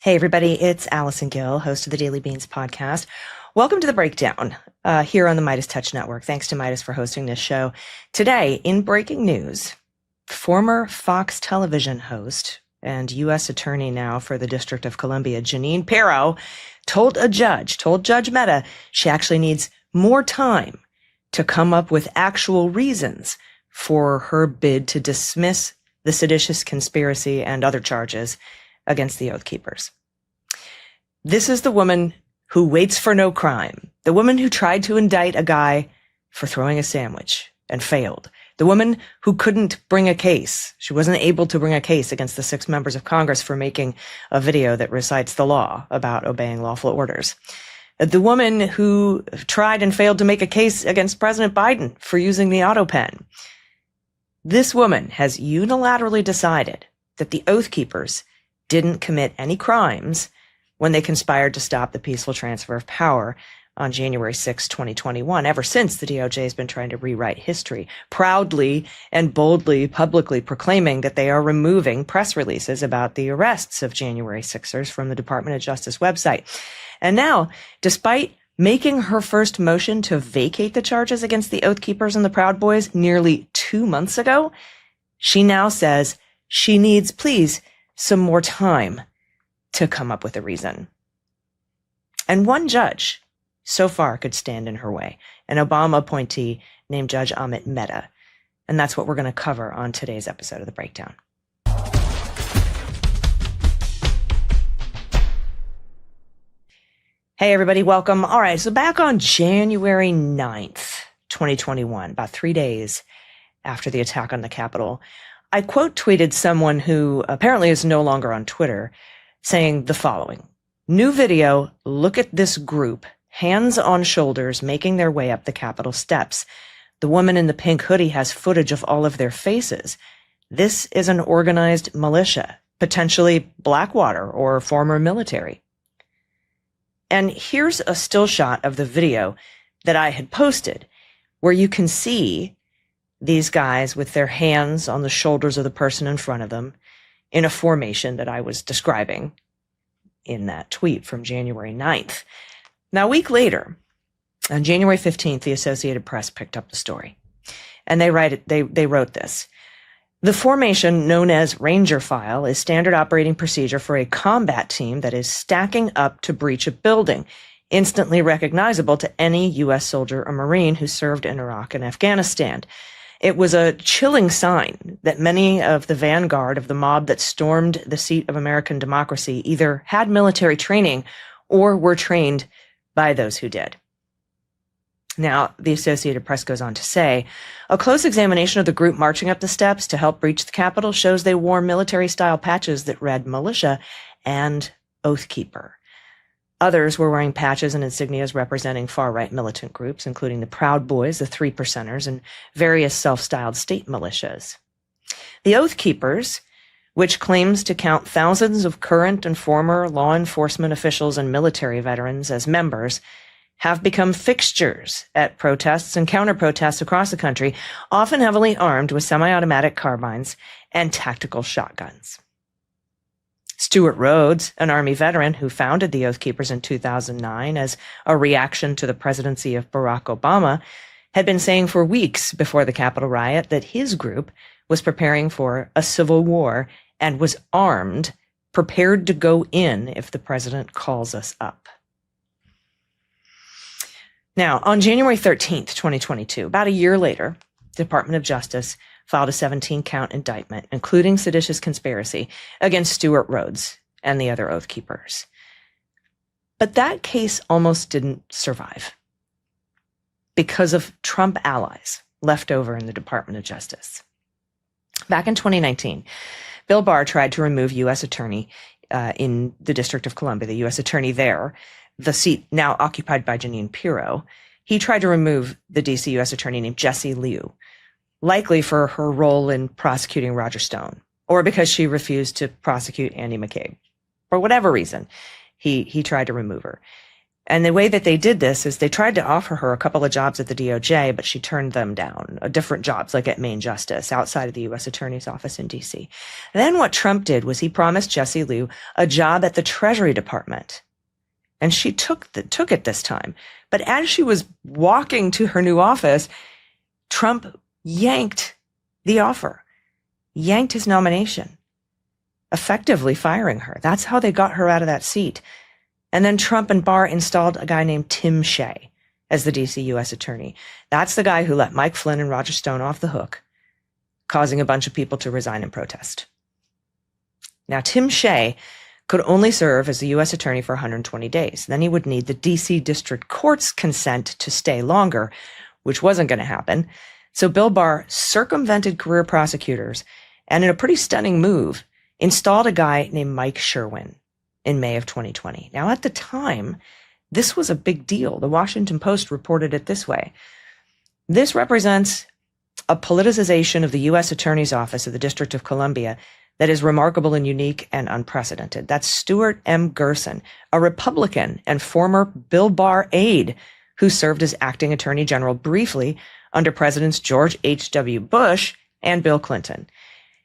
Hey, everybody, it's Allison Gill, host of the Daily Beans podcast. Welcome to the breakdown here on the Midas Touch Network. Thanks to Midas for hosting this show. Today, in breaking news, former Fox television host and U.S. attorney now for the District of Columbia, Jeanine Pirro, told Judge Mehta, she actually needs more time to come up with actual reasons for her bid to dismiss the seditious conspiracy and other charges against the Oath Keepers. This is the woman who waits for no crime, the woman who tried to indict a guy for throwing a sandwich and failed, the woman who couldn't bring a case. She wasn't able to bring a case against the 6 members of Congress for making a video that recites the law about obeying lawful orders. The woman who tried and failed to make a case against President Biden for using the auto pen. This woman has unilaterally decided that the Oath Keepers didn't commit any crimes when they conspired to stop the peaceful transfer of power on January 6, 2021. Ever since, the DOJ has been trying to rewrite history, proudly and boldly, publicly proclaiming that they are removing press releases about the arrests of January 6ers from the Department of Justice website. And now, despite making her first motion to vacate the charges against the Oath Keepers and the Proud Boys nearly 2 months ago, she now says she needs, please, some more time to come up with a reason. And one judge so far could stand in her way, an Obama appointee named Judge Amit Mehta. And that's what we're going to cover on today's episode of The Breakdown. Hey, everybody, welcome. All right, so back on January 9th, 2021, about 3 days after the attack on the Capitol, I quote tweeted someone who apparently is no longer on Twitter saying the following: new video, look at this group, hands on shoulders, making their way up the Capitol steps. The woman in the pink hoodie has footage of all of their faces. This is an organized militia, potentially Blackwater or former military. And here's a still shot of the video that I had posted where you can see these guys with their hands on the shoulders of the person in front of them in a formation that I was describing in that tweet from January 9th. Now, a week later, on January 15th, the Associated Press picked up the story. And they wrote this: the formation known as Ranger File is standard operating procedure for a combat team that is stacking up to breach a building, instantly recognizable to any U.S. soldier or Marine who served in Iraq and Afghanistan. It was a chilling sign that many of the vanguard of the mob that stormed the seat of American democracy either had military training or were trained by those who did. Now, the Associated Press goes on to say, a close examination of the group marching up the steps to help breach the Capitol shows they wore military-style patches that read militia and Oath Keeper. Others were wearing patches and insignias representing far-right militant groups, including the Proud Boys, the Three Percenters, and various self-styled state militias. The Oath Keepers, which claims to count thousands of current and former law enforcement officials and military veterans as members, have become fixtures at protests and counter-protests across the country, often heavily armed with semi-automatic carbines and tactical shotguns. Stuart Rhodes, an Army veteran who founded the Oath Keepers in 2009 as a reaction to the presidency of Barack Obama, had been saying for weeks before the Capitol riot that his group was preparing for a civil war and was armed, prepared to go in if the president calls us up. Now, on January 13th, 2022, about a year later, the Department of Justice filed a 17-count indictment, including seditious conspiracy, against Stuart Rhodes and the other Oath Keepers. But that case almost didn't survive because of Trump allies left over in the Department of Justice. Back in 2019, Bill Barr tried to remove U.S. attorney in the District of Columbia, the U.S. attorney there, the seat now occupied by Jeanine Pirro. He tried to remove the D.C. U.S. attorney named Jessie Liu, likely for her role in prosecuting Roger Stone, or because she refused to prosecute Andy McCabe. For whatever reason, he tried to remove her. And the way that they did this is they tried to offer her a couple of jobs at the DOJ, but she turned them down, different jobs like at Main Justice outside of the U.S. Attorney's Office in D.C. Then what Trump did was he promised Jessie Liu a job at the Treasury Department. And she took it this time. But as she was walking to her new office, Trump yanked the offer, yanked his nomination, effectively firing her. That's how they got her out of that seat. And then Trump and Barr installed a guy named Tim Shea as the DC U.S. attorney. That's the guy who let Mike Flynn and Roger Stone off the hook, causing a bunch of people to resign in protest. Now, Tim Shea could only serve as the U.S. attorney for 120 days. Then he would need the D.C. District Court's consent to stay longer, which wasn't going to happen. So Bill Barr circumvented career prosecutors and, in a pretty stunning move, installed a guy named Mike Sherwin in May of 2020. Now, at the time, this was a big deal. The Washington Post reported it this way. This represents a politicization of the U.S. Attorney's Office of the District of Columbia that is remarkable and unique and unprecedented. That's Stuart M. Gerson, a Republican and former Bill Barr aide who served as acting attorney general briefly under Presidents George H.W. Bush and Bill Clinton.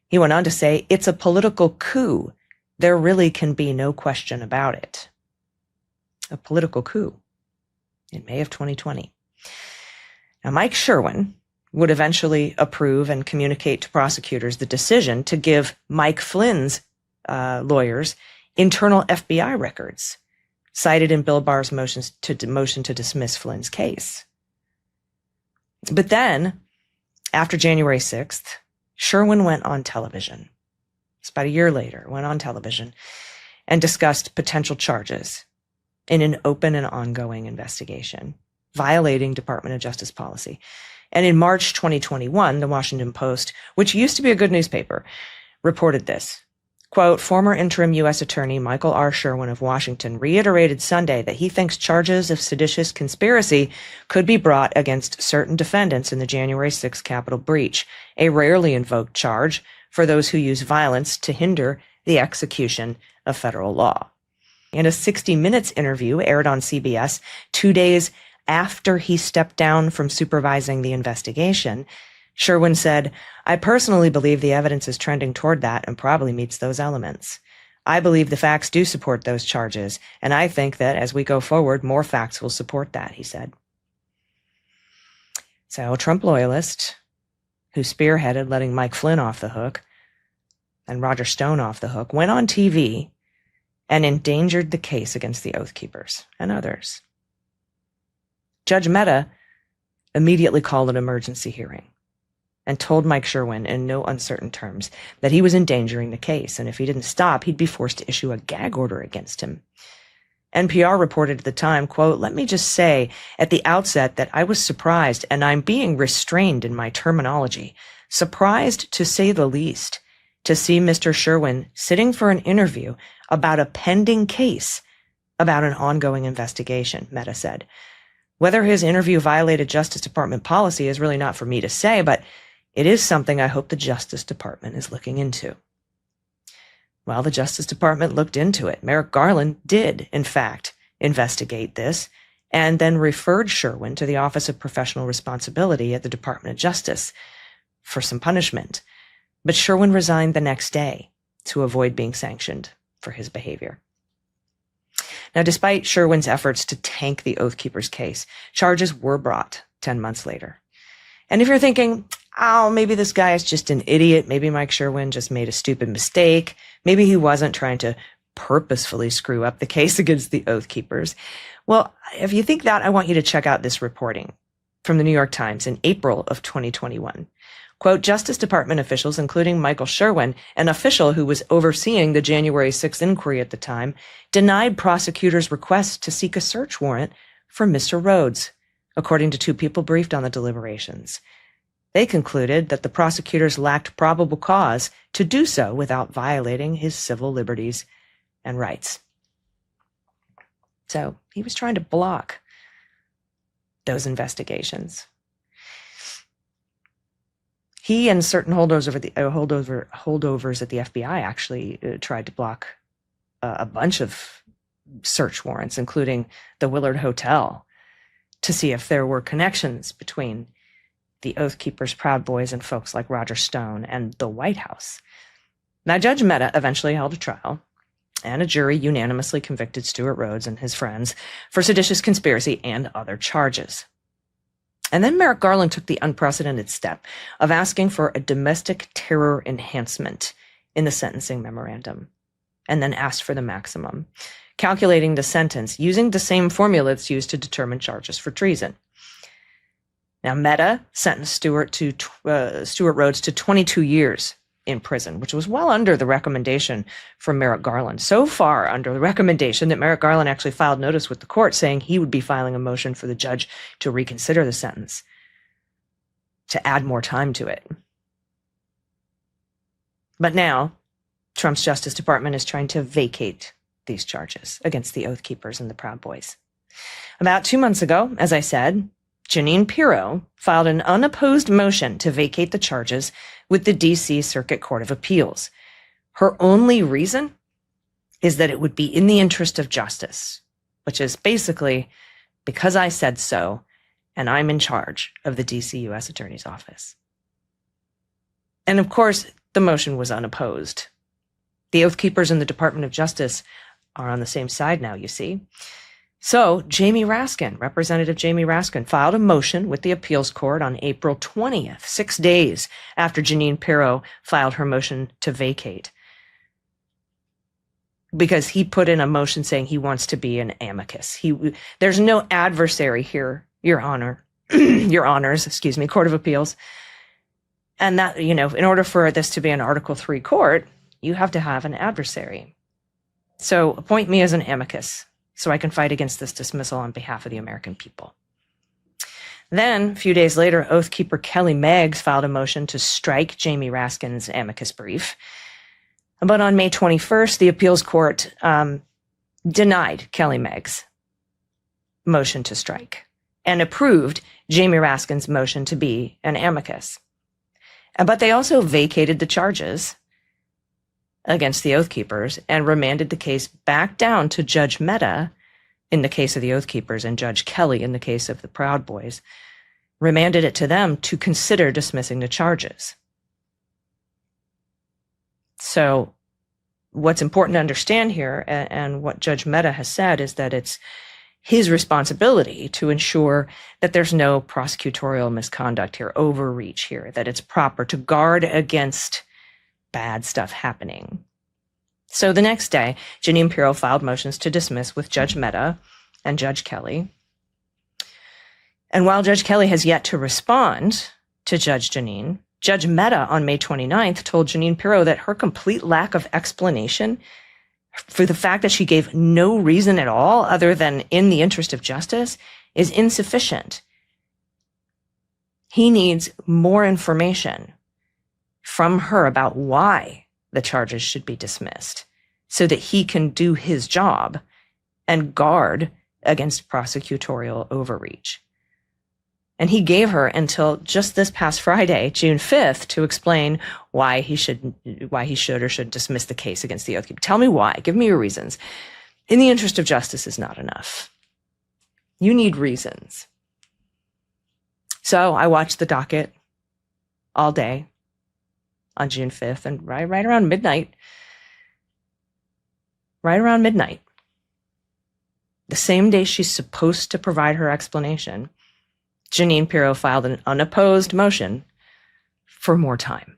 He went on to say, "It's a political coup. There really can be no question about it." A political coup in May of 2020. Now, Mike Sherwin would eventually approve and communicate to prosecutors the decision to give Mike Flynn's lawyers internal FBI records, cited in Bill Barr's motion to dismiss Flynn's case. But then, after January 6th, Sherwin went on television. It's about a year later, went on television and discussed potential charges in an open and ongoing investigation, violating Department of Justice policy. And in March 2021, the Washington Post, which used to be a good newspaper, reported this. Quote, former interim U.S. Attorney Michael R. Sherwin of Washington reiterated Sunday that he thinks charges of seditious conspiracy could be brought against certain defendants in the January 6th Capitol breach, a rarely invoked charge for those who use violence to hinder the execution of federal law. In a 60 Minutes interview aired on CBS 2 days after he stepped down from supervising the investigation, Sherwin said, "I personally believe the evidence is trending toward that and probably meets those elements. I believe the facts do support those charges, and I think that as we go forward, more facts will support that," he said. So a Trump loyalist who spearheaded letting Mike Flynn off the hook and Roger Stone off the hook went on TV and endangered the case against the Oath Keepers and others. Judge Mehta immediately called an emergency hearing and told Mike Sherwin in no uncertain terms that he was endangering the case, and if he didn't stop, he'd be forced to issue a gag order against him. NPR reported at the time, quote, "Let me just say at the outset that I was surprised, and I'm being restrained in my terminology, surprised to say the least, to see Mr. Sherwin sitting for an interview about a pending case about an ongoing investigation," Mehta said. "Whether his interview violated Justice Department policy is really not for me to say, but it is something I hope the Justice Department is looking into." Well, the Justice Department looked into it. Merrick Garland did, in fact, investigate this and then referred Sherwin to the Office of Professional Responsibility at the Department of Justice for some punishment. But Sherwin resigned the next day to avoid being sanctioned for his behavior. Now, despite Sherwin's efforts to tank the Oath Keepers case, charges were brought 10 months later. And if you're thinking, oh, maybe this guy is just an idiot, maybe Mike Sherwin just made a stupid mistake, maybe he wasn't trying to purposefully screw up the case against the Oath Keepers. Well, if you think that, I want you to check out this reporting from the New York Times in April of 2021. Quote, Justice Department officials, including Michael Sherwin, an official who was overseeing the January 6th inquiry at the time, denied prosecutors' request to seek a search warrant for Mr. Rhodes, according to two people briefed on the deliberations. They concluded that the prosecutors lacked probable cause to do so without violating his civil liberties and rights. So he was trying to block those investigations. He and certain holdovers at the FBI actually tried to block a bunch of search warrants, including the Willard Hotel, to see if there were connections between the Oath Keepers, Proud Boys, and folks like Roger Stone and the White House. Now, Judge Mehta eventually held a trial, and a jury unanimously convicted Stewart Rhodes and his friends for seditious conspiracy and other charges. And then Merrick Garland took the unprecedented step of asking for a domestic terror enhancement in the sentencing memorandum, and then asked for the maximum, calculating the sentence using the same formula that's used to determine charges for treason. Now, Mehta sentenced Stewart Rhodes to 22 years in prison, which was well under the recommendation from Merrick Garland. So far under the recommendation that Merrick Garland actually filed notice with the court saying he would be filing a motion for the judge to reconsider the sentence, to add more time to it. But now, Trump's Justice Department is trying to vacate these charges against the Oath Keepers and the Proud Boys. About 2 months ago, as I said, Jeanine Pirro filed an unopposed motion to vacate the charges with the D.C. Circuit Court of Appeals. Her only reason is that it would be in the interest of justice, which is basically because I said so, and I'm in charge of the D.C. U.S. Attorney's Office. And of course, the motion was unopposed. The Oath Keepers and the Department of Justice are on the same side now, you see. So Representative Jamie Raskin, filed a motion with the appeals court on April 20th, 6 days after Jeanine Pirro filed her motion to vacate, because he put in a motion saying he wants to be an amicus. There's no adversary here, Your Honor, Your Honors, Court of Appeals. And that, in order for this to be an Article III court, you have to have an adversary. So appoint me as an amicus, so I can fight against this dismissal on behalf of the American people. Then, a few days later, Oath Keeper Kelly Meggs filed a motion to strike Jamie Raskin's amicus brief. But on May 21st, the appeals court denied Kelly Meggs' motion to strike and approved Jamie Raskin's motion to be an amicus. But they also vacated the charges against the Oath Keepers and remanded the case back down to Judge Mehta in the case of the Oath Keepers and Judge Kelly in the case of the Proud Boys, remanded it to them to consider dismissing the charges. So what's important to understand here, and what Judge Mehta has said, is that it's his responsibility to ensure that there's no prosecutorial misconduct here, overreach here, that it's proper to guard against bad stuff happening. So the next day, Jeanine Pirro filed motions to dismiss with Judge Mehta and Judge Kelly. And while Judge Kelly has yet to respond to Judge Jeanine, Judge Mehta on May 29th told Jeanine Pirro that her complete lack of explanation for the fact that she gave no reason at all other than in the interest of justice is insufficient. He needs more information from her about why the charges should be dismissed so that he can do his job and guard against prosecutorial overreach. And he gave her until just this past Friday, June 5th, to explain why he should or should dismiss the case against the Oath Keeper. Tell me why. Give me your reasons. In the interest of justice is not enough. You need reasons. So I watched the docket all day on June 5th, and right around midnight, the same day she's supposed to provide her explanation, Jeanine Pirro filed an unopposed motion for more time.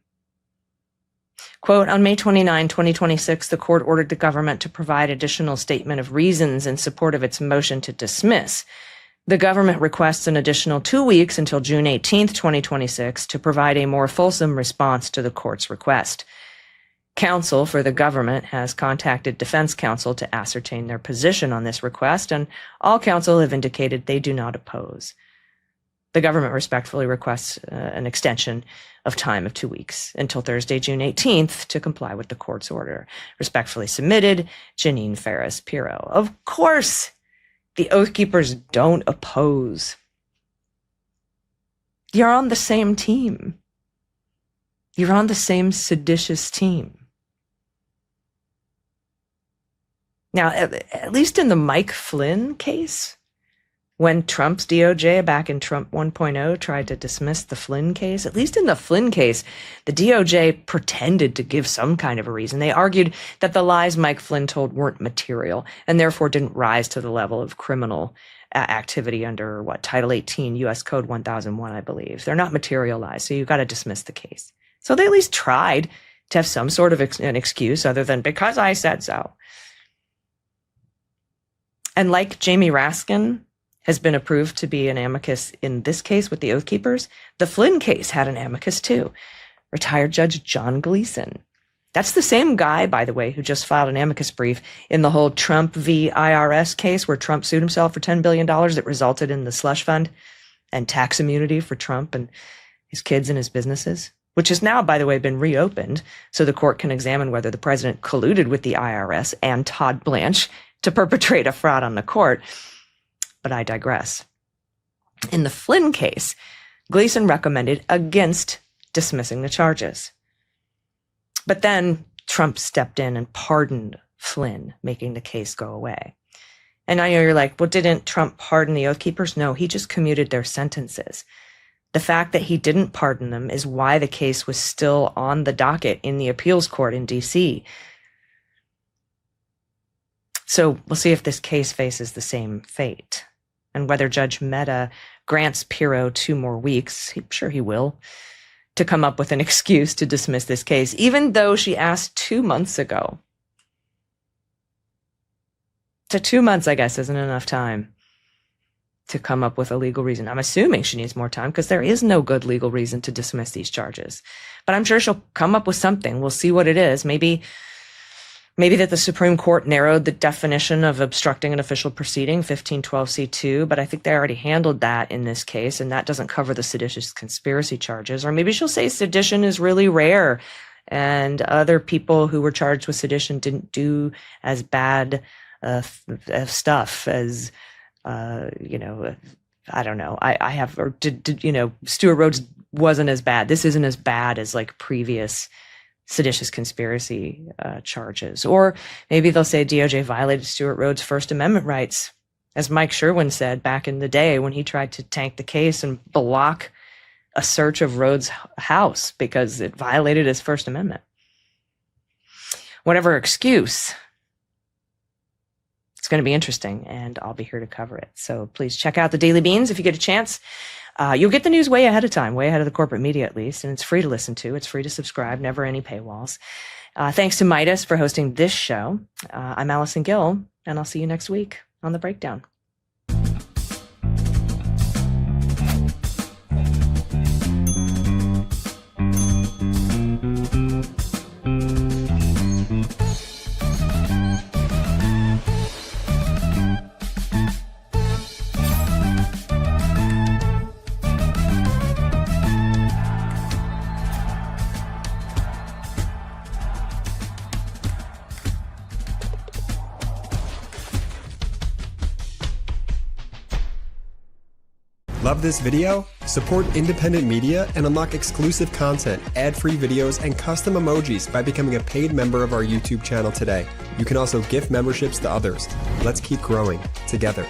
Quote, on May 29, 2026, the court ordered the government to provide additional statement of reasons in support of its motion to dismiss. The government requests an additional 2 weeks until June 18, 2026, to provide a more fulsome response to the court's request. Counsel for the government has contacted defense counsel to ascertain their position on this request, and all counsel have indicated they do not oppose. The government respectfully requests an extension of time of 2 weeks until Thursday, June 18th, to comply with the court's order. Respectfully submitted, Jeanine Pirro. Of course, the Oath Keepers don't oppose. You're on the same team. You're on the same seditious team. Now, at least in the Mike Flynn case, when Trump's DOJ back in Trump 1.0 tried to dismiss the Flynn case, at least in the Flynn case, the DOJ pretended to give some kind of a reason. They argued that the lies Mike Flynn told weren't material and therefore didn't rise to the level of criminal activity under Title 18 U.S. Code 1001, I believe. They're not material lies, so you've got to dismiss the case. So they at least tried to have some sort of an excuse other than because I said so. And like Jamie Raskin has been approved to be an amicus in this case with the Oath Keepers, the Flynn case had an amicus too, retired Judge John Gleeson. That's the same guy, by the way, who just filed an amicus brief in the whole Trump v. IRS case where Trump sued himself for $10 billion that resulted in the slush fund and tax immunity for Trump and his kids and his businesses, which has now, by the way, been reopened so the court can examine whether the president colluded with the IRS and Todd Blanche to perpetrate a fraud on the court. But I digress. In the Flynn case, Gleeson recommended against dismissing the charges. But then Trump stepped in and pardoned Flynn, making the case go away. And I know you're like, well, didn't Trump pardon the Oath Keepers? No, he just commuted their sentences. The fact that he didn't pardon them is why the case was still on the docket in the appeals court in D.C. So we'll see if this case faces the same fate and whether Judge Mehta grants Pirro 2 more weeks, I'm sure he will, to come up with an excuse to dismiss this case, even though she asked 2 months ago. So 2 months, I guess, isn't enough time to come up with a legal reason. I'm assuming she needs more time because there is no good legal reason to dismiss these charges. But I'm sure she'll come up with something. We'll see what it is. Maybe that the Supreme Court narrowed the definition of obstructing an official proceeding, 1512c2, but I think they already handled that in this case, and that doesn't cover the seditious conspiracy charges. Or maybe she'll say sedition is really rare, and other people who were charged with sedition didn't do as bad stuff as, I don't know. Stuart Rhodes wasn't as bad. This isn't as bad as like previous seditious conspiracy charges. Or maybe they'll say DOJ violated Stuart Rhodes' First Amendment rights, as Mike Sherwin said back in the day when he tried to tank the case and block a search of Rhodes' house because it violated his First Amendment. Whatever excuse, it's going to be interesting, and I'll be here to cover it. So please check out the Daily Beans if you get a chance. You'll get the news way ahead of time, way ahead of the corporate media at least, and it's free to listen to. It's free to subscribe, never any paywalls. Thanks to Midas for hosting this show. I'm Allison Gill, and I'll see you next week on The Breakdown. Love this video? Support independent media and unlock exclusive content, ad-free videos, and custom emojis by becoming a paid member of our YouTube channel today. You can also gift memberships to others. Let's keep growing together.